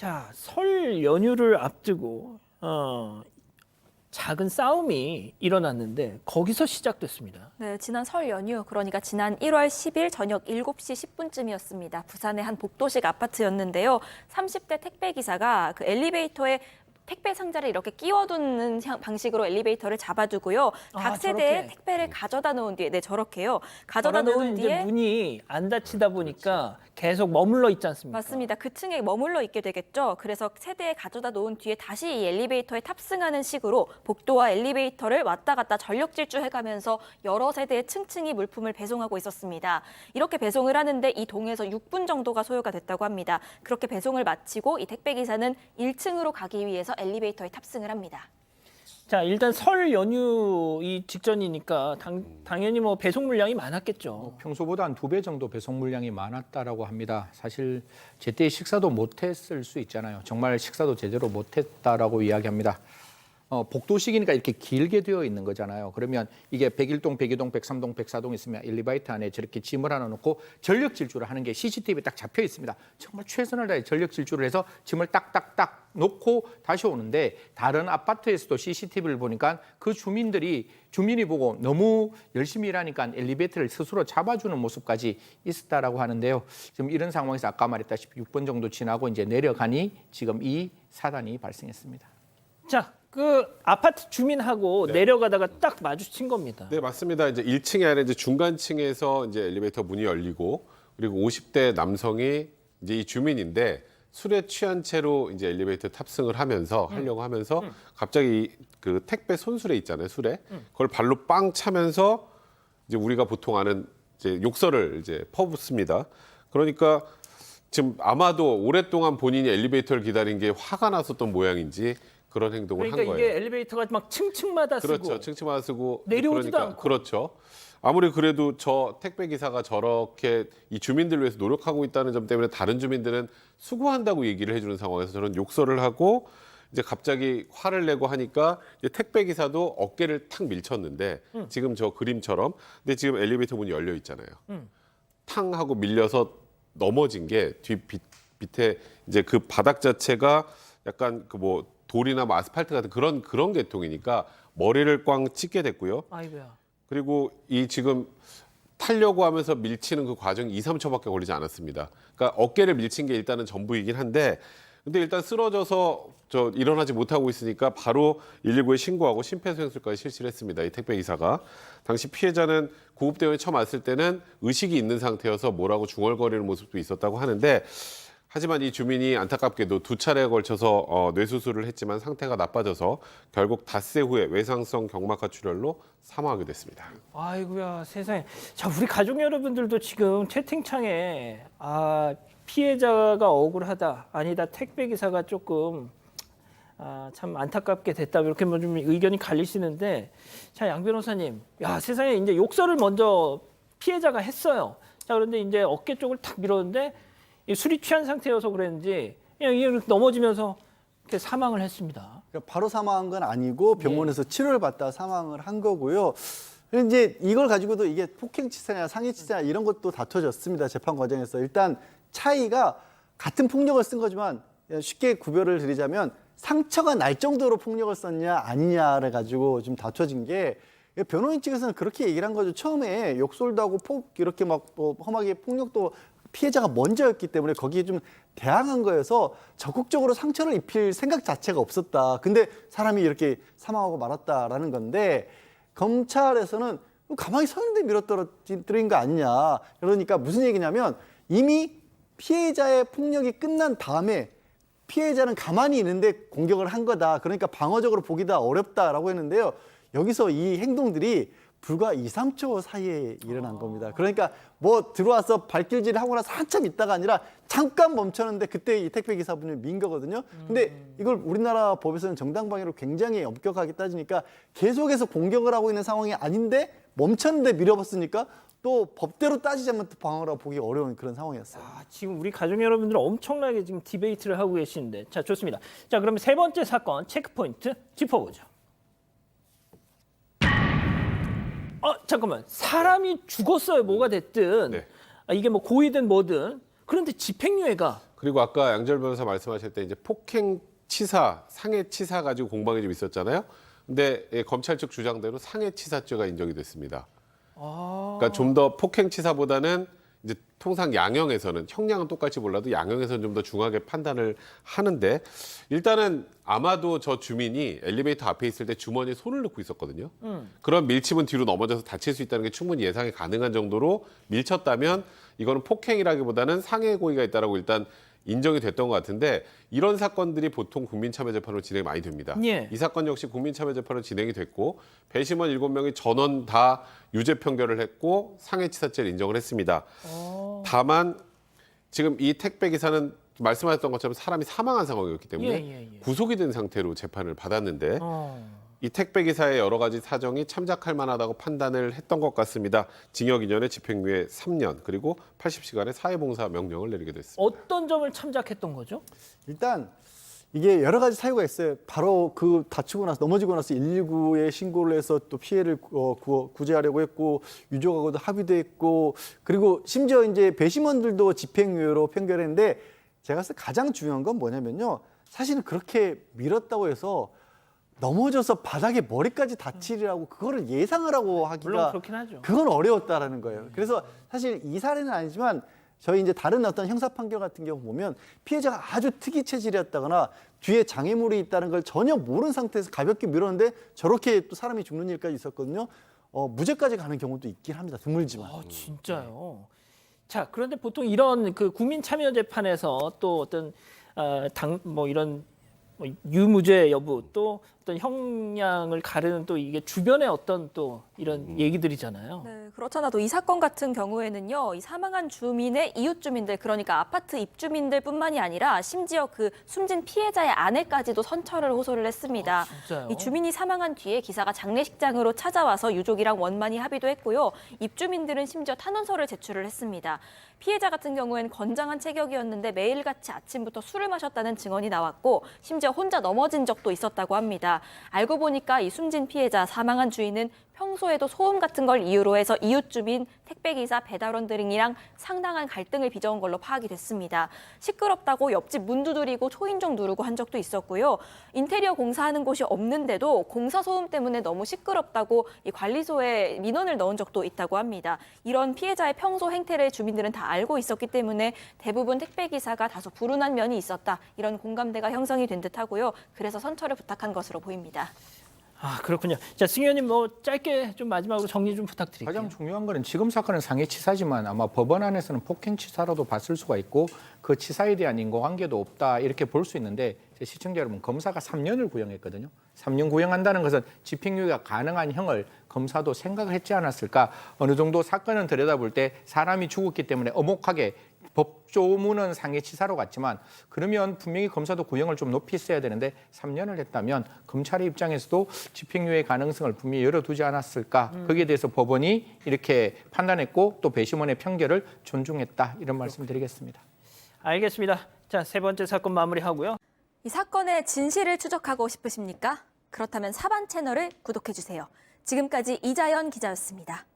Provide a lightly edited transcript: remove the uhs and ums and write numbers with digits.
자, 설 연휴를 앞두고 작은 싸움이 일어났는데 거기서 시작됐습니다. 네, 지난 설 연휴, 그러니까 지난 1월 10일 저녁 7시 10분쯤이었습니다. 부산의 한 복도식 아파트였는데요. 30대 택배기사가 그 엘리베이터에 택배 상자를 이렇게 끼워두는 방식으로 엘리베이터를 잡아두고요. 각 세대에 저렇게. 택배를 가져다 놓은 뒤에, 네, 저렇게요. 가져다 그러면은 놓은 이제 뒤에 문이 안 닫히다 보니까 계속 머물러 있지 않습니까? 맞습니다. 그 층에 머물러 있게 되겠죠. 그래서 세대에 가져다 놓은 뒤에 다시 이 엘리베이터에 탑승하는 식으로 복도와 엘리베이터를 왔다 갔다 전력 질주해가면서 여러 세대의 층층이 물품을 배송하고 있었습니다. 이렇게 배송을 하는데 이 동에서 6분 정도가 소요가 됐다고 합니다. 그렇게 배송을 마치고 이 택배기사는 1층으로 가기 위해서 엘리베이터에 탑승을 합니다. 자, 일단 설 연휴 이 직전이니까 당연히 뭐 배송 물량이 많았겠죠. 평소보다 한 2배 정도 배송 물량이 많았다라고 합니다. 사실 제때 식사도 못했을 수 있잖아요. 정말 식사도 제대로 못했다라고 이야기합니다. 복도식이니까 이렇게 길게 되어 있는 거잖아요. 그러면 이게 101동, 102동, 103동, 104동 있으면 엘리베이터 안에 저렇게 짐을 하나 놓고 전력 질주를 하는 게 CCTV에 딱 잡혀 있습니다. 정말 최선을 다해 전력 질주를 해서 짐을 딱딱딱 놓고 다시 오는데 다른 아파트에서도 CCTV를 보니까 그 주민이 보고 너무 열심히 일하니까 엘리베이터를 스스로 잡아주는 모습까지 있었다라고 하는데요. 지금 이런 상황에서 아까 말했다시피 6분 정도 지나고 이제 내려가니 지금 이 사단이 발생했습니다. 자, 그 아파트 주민하고 내려가다가 딱 마주친 겁니다. 네, 맞습니다. 이제 1층이 아니라 이제 중간층에서 이제 엘리베이터 문이 열리고 그리고 50대 남성이 이제 이 주민인데 술에 취한 채로 이제 엘리베이터 탑승을 하려고 하면서 갑자기 그 택배 손수레 있잖아요, 수레. 그걸 발로 빵 차면서 이제 우리가 보통 아는 이제 욕설을 이제 퍼붓습니다. 그러니까 지금 아마도 오랫동안 본인이 엘리베이터를 기다린 게 화가 났었던 모양인지 그런 행동을 그러니까 한 거예요. 이게 엘리베이터가 막 층층마다 그렇죠. 쓰고 층층마다 쓰고 내려오지도 않고. 그렇죠. 아무리 그래도 저 택배 기사가 저렇게 이 주민들 위해서 노력하고 있다는 점 때문에 다른 주민들은 수고한다고 얘기를 해주는 상황에서 저는 욕설을 하고 이제 갑자기 화를 내고 하니까 이제 택배 기사도 어깨를 탁 밀쳤는데 지금 저 그림처럼 근데 지금 엘리베이터 문이 열려 있잖아요. 탕 하고 밀려서 넘어진 게 밑에 이제 그 바닥 자체가 약간 그 뭐 돌이나 뭐 아스팔트 같은 그런 계통이니까 머리를 꽝 찍게 됐고요. 아이고야. 그리고 이 지금 타려고 하면서 밀치는 그 과정이 2, 3초밖에 걸리지 않았습니다. 그러니까 어깨를 밀친 게 일단은 전부이긴 한데 근데 일단 쓰러져서 일어나지 못하고 있으니까 바로 119에 신고하고 심폐소생술까지 실시를 했습니다. 이 택배 기사가. 당시 피해자는 구급대원이 처음 왔을 때는 의식이 있는 상태여서 뭐라고 중얼거리는 모습도 있었다고 하는데 하지만 이 주민이 안타깝게도 2차례에 걸쳐서 뇌수술을 했지만 상태가 나빠져서 결국 닷새 후에 외상성 경막하 출혈로 사망하게 됐습니다. 아이고야, 세상에. 자, 우리 가족 여러분들도 지금 채팅창에 피해자가 억울하다, 아니다, 택배 기사가 조금 참 안타깝게 됐다, 이렇게 뭐 좀 의견이 갈리시는데, 자, 양 변호사님, 야, 세상에 이제 욕설을 먼저 피해자가 했어요. 자, 그런데 이제 어깨 쪽을 탁 밀었는데 술이 취한 상태여서 그랬는지 그냥 이렇게 넘어지면서 이렇게 사망을 했습니다. 그러니까 바로 사망한 건 아니고 병원에서 치료를 받다 사망을 한 거고요. 이제 이걸 가지고도 이게 폭행치사냐 상해치사냐 이런 것도 다퉈졌습니다. 재판 과정에서. 일단 차이가 같은 폭력을 쓴 거지만 쉽게 구별을 드리자면 상처가 날 정도로 폭력을 썼냐 아니냐를 가지고 좀 다퉈진 게 변호인 측에서는 그렇게 얘기를 한 거죠. 처음에 욕설도 하고 이렇게 막 험하게 폭력도 피해자가 먼저였기 때문에 거기에 좀 대항한 거여서 적극적으로 상처를 입힐 생각 자체가 없었다. 근데 사람이 이렇게 사망하고 말았다라는 건데 검찰에서는 가만히 서 있는데 밀어떨어뜨린 거 아니냐. 그러니까 무슨 얘기냐면 이미 피해자의 폭력이 끝난 다음에 피해자는 가만히 있는데 공격을 한 거다. 그러니까 방어적으로 보기 다 어렵다라고 했는데요. 여기서 이 행동들이 불과 2, 3초 사이에 일어난 겁니다. 그러니까 뭐 들어와서 발길질을 하고 나서 한참 있다가 아니라 잠깐 멈췄는데 그때 이 택배 기사분을 민 거거든요. 근데 이걸 우리나라 법에서는 정당방위로 굉장히 엄격하게 따지니까 계속해서 공격을 하고 있는 상황이 아닌데 멈췄는데 밀어봤으니까 또 법대로 따지자면 또 방어라고 보기 어려운 그런 상황이었어요. 지금 우리 가족 여러분들은 엄청나게 지금 디베이트를 하고 계시는데, 자, 좋습니다. 자, 그러면 세 번째 사건 체크포인트 짚어보죠. 잠깐만, 사람이 죽었어요. 뭐가 됐든 네. 이게 뭐 고의든 뭐든. 그런데 집행유예가 그리고 아까 양절 변호사 말씀하실 때 이제 폭행치사, 상해치사 가지고 공방이 좀 있었잖아요. 근데 검찰 측 주장대로 상해치사죄가 인정이 됐습니다. 그러니까 좀 더 폭행치사보다는 이제 통상 양형에서는 형량은 똑같이 몰라도 양형에서는 좀 더 중하게 판단을 하는데 일단은 아마도 저 주민이 엘리베이터 앞에 있을 때 주머니에 손을 넣고 있었거든요. 그런 밀침은 뒤로 넘어져서 다칠 수 있다는 게 충분히 예상이 가능한 정도로 밀쳤다면 이거는 폭행이라기보다는 상해 고의가 있다라고 일단 인정이 됐던 것 같은데 이런 사건들이 보통 국민참여재판으로 진행이 많이 됩니다. 예. 이 사건 역시 국민참여재판으로 진행이 됐고 배심원 7명이 전원 다 유죄 판결을 했고 상해치사죄를 인정을 했습니다. 다만 지금 이 택배기사는 말씀하셨던 것처럼 사람이 사망한 상황이었기 때문에 구속이 된 상태로 재판을 받았는데 이 택배기사의 여러 가지 사정이 참작할 만하다고 판단을 했던 것 같습니다. 징역 2년에 집행유예 3년 그리고 80시간의 사회봉사 명령을 내리게 됐습니다. 어떤 점을 참작했던 거죠? 일단 이게 여러 가지 사유가 있어요. 바로 그 다치고 나서 넘어지고 나서 119에 신고를 해서 또 피해를 구제하려고 했고 유족하고도 합의도 했고 그리고 심지어 이제 배심원들도 집행유예로 판결했는데 제가 봤을 때 가장 중요한 건 뭐냐면요. 사실은 그렇게 밀었다고 해서 넘어져서 바닥에 머리까지 다치리라고 그거를 예상을 하고 물론 하기가 그렇긴 하죠. 그건 어려웠다라는 거예요. 그래서 사실 이 사례는 아니지만 저희 이제 다른 어떤 형사 판결 같은 경우 보면 피해자가 아주 특이 체질이었다거나 뒤에 장애물이 있다는 걸 전혀 모르는 상태에서 가볍게 밀었는데 저렇게 또 사람이 죽는 일까지 있었거든요. 무죄까지 가는 경우도 있긴 합니다. 드물지만. 아, 진짜요. 자, 그런데 보통 이런 그 국민참여재판에서 또 어떤 이런 유무죄 여부 또 어떤 형량을 가르는 또 이게 주변의 어떤 또 이런 얘기들이잖아요. 네, 그렇잖아도 이 사건 같은 경우에는요, 이 사망한 주민의 이웃 주민들, 그러니까 아파트 입주민들뿐만이 아니라 심지어 그 숨진 피해자의 아내까지도 선처를 호소를 했습니다. 진짜요? 이 주민이 사망한 뒤에 기사가 장례식장으로 찾아와서 유족이랑 원만히 합의도 했고요. 입주민들은 심지어 탄원서를 제출을 했습니다. 피해자 같은 경우에는 건장한 체격이었는데 매일같이 아침부터 술을 마셨다는 증언이 나왔고 심지어 혼자 넘어진 적도 있었다고 합니다. 알고 보니까 이 숨진 피해자, 사망한 주인은 평소에도 소음 같은 걸 이유로 해서 이웃 주민, 택배기사, 배달원 등이랑 상당한 갈등을 빚어온 걸로 파악이 됐습니다. 시끄럽다고 옆집 문 두드리고 초인종 누르고 한 적도 있었고요. 인테리어 공사하는 곳이 없는데도 공사 소음 때문에 너무 시끄럽다고 이 관리소에 민원을 넣은 적도 있다고 합니다. 이런 피해자의 평소 행태를 주민들은 다 알고 있었기 때문에 대부분 택배기사가 다소 불운한 면이 있었다. 이런 공감대가 형성이 된 듯하고요. 그래서 선처를 부탁한 것으로 보입니다. 아, 그렇군요. 자, 승 의원님 짧게 좀 마지막으로 정리 좀 부탁드릴게요. 가장 중요한 거는 지금 사건은 상해치사지만 아마 법원 안에서는 폭행치사로도 봤을 수가 있고 그 치사에 대한 인과관계도 없다 이렇게 볼 수 있는데 시청자 여러분 검사가 3년을 구형했거든요. 3년 구형한다는 것은 집행유예가 가능한 형을 검사도 생각을 했지 않았을까. 어느 정도 사건은 들여다볼 때 사람이 죽었기 때문에 엄혹하게 법조문은 상해치사로 갔지만 그러면 분명히 검사도 구형을 좀 높이 써야 되는데 3년을 했다면 검찰의 입장에서도 집행유예 가능성을 분명히 열어두지 않았을까. 거기에 대해서 법원이 이렇게 판단했고 또 배심원의 판결을 존중했다. 이런 말씀드리겠습니다. 알겠습니다. 자, 세 번째 사건 마무리하고요. 이 사건의 진실을 추적하고 싶으십니까? 그렇다면 사반 채널을 구독해주세요. 지금까지 이자연 기자였습니다.